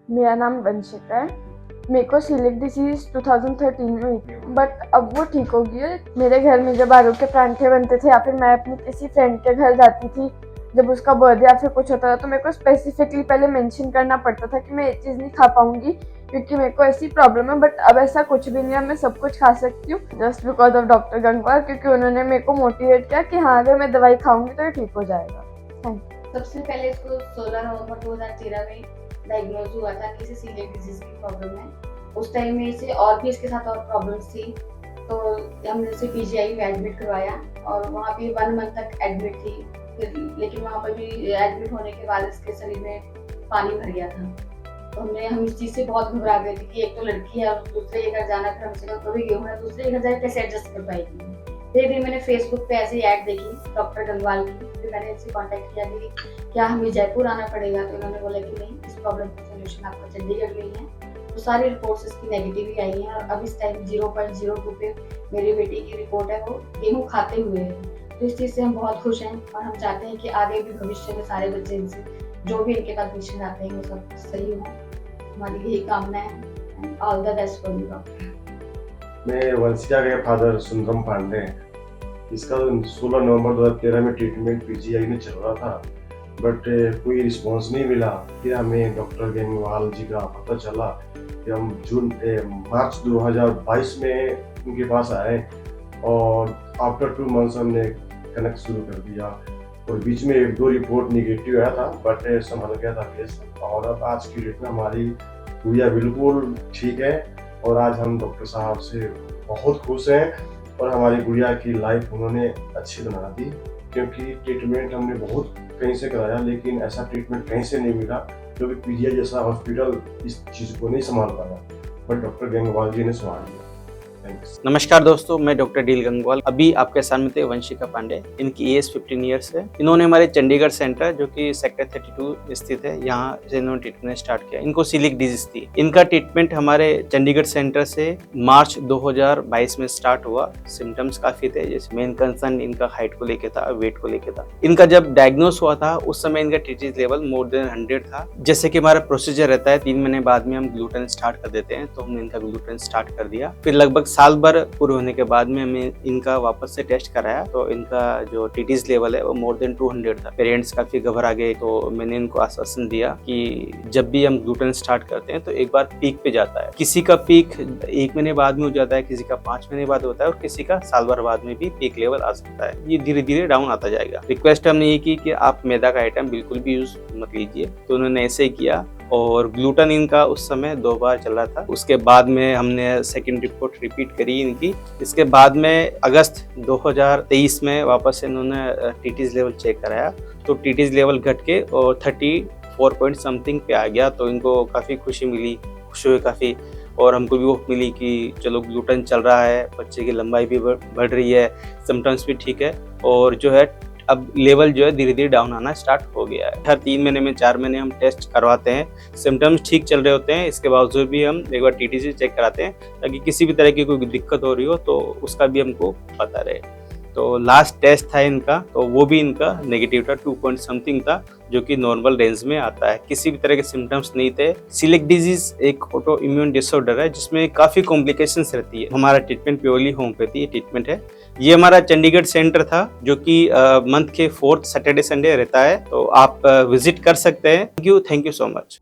मेरा नाम वंशिका है। मेरे को सीलिक डिसीज 2013 में हुई थी, बट अब वो ठीक हो गई है। मेरे घर में जब आलू के परांठे बनते थे या फिर मैं अपनी किसी फ्रेंड के घर जाती थी, जब उसका बर्थडे या फिर कुछ होता था, तो मेरे को स्पेसिफिकली पहले मेंशन करना पड़ता था कि मैं ये चीज़ नहीं खा पाऊंगी क्योंकि मेरे को ऐसी प्रॉब्लम है। बट अब ऐसा कुछ भी नहीं है, मैं सब कुछ खा सकती हूँ just because of doctor Gangwar, क्योंकि उन्होंने मेरे को मोटिवेट किया कि हाँ, अगर मैं दवाई खाऊंगी तो ये ठीक हो जाएगा। Thank you. सबसे पहले इसको 16 नवंबर 2013 में डायग्नोज हुआ था कि इसे सीलियक डिजीज की प्रॉब्लम है। उस टाइम में इसे और भी इसके साथ और प्रॉब्लम्स थी, तो हमने इसे पीजीआई में एडमिट करवाया और वहाँ पे 1 मंथ तक एडमिट थी। फिर लेकिन वहाँ पर भी एडमिट होने के बाद इसके शरीर में पानी भर गया था। तो हम इस चीज़ से बहुत घबरा गए थे कि एक तो लड़की है और दूसरे के घर जाना, फिर हमसे कभी गेहूँ है, दूसरे के घर जाकर कैसे एडजस्ट कर पाएगी। फिर भी मैंने फेसबुक पे ऐसे ही ऐड देखी डॉक्टर गंगवाल की, फिर मैंने इनसे कांटेक्ट किया कि क्या हमें जयपुर आना पड़ेगा। तो उन्होंने बोला कि नहीं, इस प्रॉब्लम का सोल्यूशन आपको चंडीगढ़ में ही है। तो सारी रिपोर्ट्स इसकी नेगेटिव ही आई हैं और अब इस टाइम 0.02 पे मेरी बेटी की रिपोर्ट है, वो गेहूँ खाते हुए है। तो इस चीज़ से हम बहुत खुश हैं और हम चाहते हैं कि आगे भी भविष्य में सारे बच्चे इनसे जो भी इनके पास पेशेंट आते हैं वो सब सही हो। हमारी यही कामना है। All the best for you doctor. मैं वंशिका के फादर सुंदरम पांडे हैं। इसका 16 नवंबर 2013 में ट्रीटमेंट पीजीआई में चल रहा था, बट कोई रिस्पांस नहीं मिला। फिर हमें डॉक्टर गंगवाल जी का पता चला कि हम मार्च 2022 में उनके पास आए और आफ्टर 2 मंथ्स हमने कनेक्ट शुरू कर दिया। और बीच में 1-2 रिपोर्ट निगेटिव आया था, बट संभल गया था केस। और अब आज की डेट में हमारी गुड़िया बिल्कुल ठीक है और आज हम डॉक्टर साहब से बहुत खुश हैं और हमारी गुड़िया की लाइफ उन्होंने अच्छी बना दी, क्योंकि ट्रीटमेंट हमने बहुत कहीं से कराया लेकिन ऐसा ट्रीटमेंट कहीं से नहीं मिला, क्योंकि पीजीआई जैसा हॉस्पिटल इस चीज़ को नहीं संभाल पाया, बट डॉक्टर गंगवाल जी ने संभाल लिया। नमस्कार दोस्तों, मैं डॉक्टर डील गंगवाल। अभी आपके सामने थे वंशिका पांडे। इनकी एज 15 ईयर्स है। इन्होंने हमारे चंडीगढ़ सेंटर जो कि सेक्टर 32 स्थित है, यहाँ से इन्होंने ट्रीटमेंट स्टार्ट किया। इनको सीलिक डिजीज थी। इनका ट्रीटमेंट हमारे चंडीगढ़ सेंटर से मार्च 2022 में स्टार्ट हुआ। सिम्टम्स काफी थे, जैसे मेन कंसर्न इनका हाइट को लेकर था, वेट को लेकर था। इनका जब डायग्नोस हुआ था उस समय इनका टीटीज लेवल मोर देन 100 था। जैसे कि हमारा प्रोसीजर रहता है 3 महीने बाद में हम ग्लूटेन स्टार्ट कर देते हैं, तो हमने इनका ग्लूटेन स्टार्ट कर दिया। फिर लगभग साल भर पूरे होने के बाद में हमें इनका वापस से टेस्ट कराया, तो इनका जो टीटीज लेवल है वो मोर देन 200 था। पेरेंट्स काफी घबरा गए, तो मैंने इनको आश्वासन दिया कि जब भी हम ग्लूटेन स्टार्ट करते हैं तो एक बार पीक पे जाता है। किसी का पीक 1 महीने बाद में हो जाता है, किसी का 5 महीने बाद होता है और किसी का साल भर बाद में भी पीक लेवल आ सकता है। ये धीरे धीरे डाउन आता जाएगा। रिक्वेस्ट हमने ये की कि आप मैदा का आइटम बिल्कुल भी यूज मत लीजिए, तो उन्होंने ऐसे ही किया। और ग्लूटेन इनका उस समय 2 बार चल रहा था। उसके बाद में हमने सेकंड रिपोर्ट रिपीट करी इनकी। इसके बाद में अगस्त 2023 में वापस से इन्होंने टीटीज लेवल चेक कराया, तो टीटीज लेवल घट के और 34 पॉइंट समथिंग पे आ गया। तो इनको काफ़ी खुशी मिली, खुशी हुई काफ़ी, और हमको भी वो मिली कि चलो ग्लूटेन चल रहा है, बच्चे की लंबाई भी बढ़ रही है, सिम्टम्स भी ठीक है, और जो है अब लेवल जो है धीरे धीरे डाउन आना स्टार्ट हो गया है। हर 3 महीने में 4 महीने हम टेस्ट करवाते हैं। सिम्टम्स ठीक चल रहे होते हैं, इसके बावजूद भी हम एक बार टीटीसी चेक कराते हैं ताकि किसी भी तरह की कोई दिक्कत हो रही हो तो उसका भी हमको पता रहे। तो लास्ट टेस्ट था इनका, तो वो भी इनका नेगेटिव था, 2 पॉइंट समथिंग था, जो कि नॉर्मल रेंज में आता है। किसी भी तरह के सिम्टम्स नहीं थे। सीलिक डिजीज एक ऑटो इम्यून डिसऑर्डर है जिसमें काफ़ी कॉम्प्लिकेशंस रहती है। हमारा ट्रीटमेंट प्योरली होम्योपैथी ट्रीटमेंट है। ये हमारा चंडीगढ़ सेंटर था जो कि मंथ के 4th सैटरडे संडे रहता है, तो आप विजिट कर सकते हैं। Thank you so much.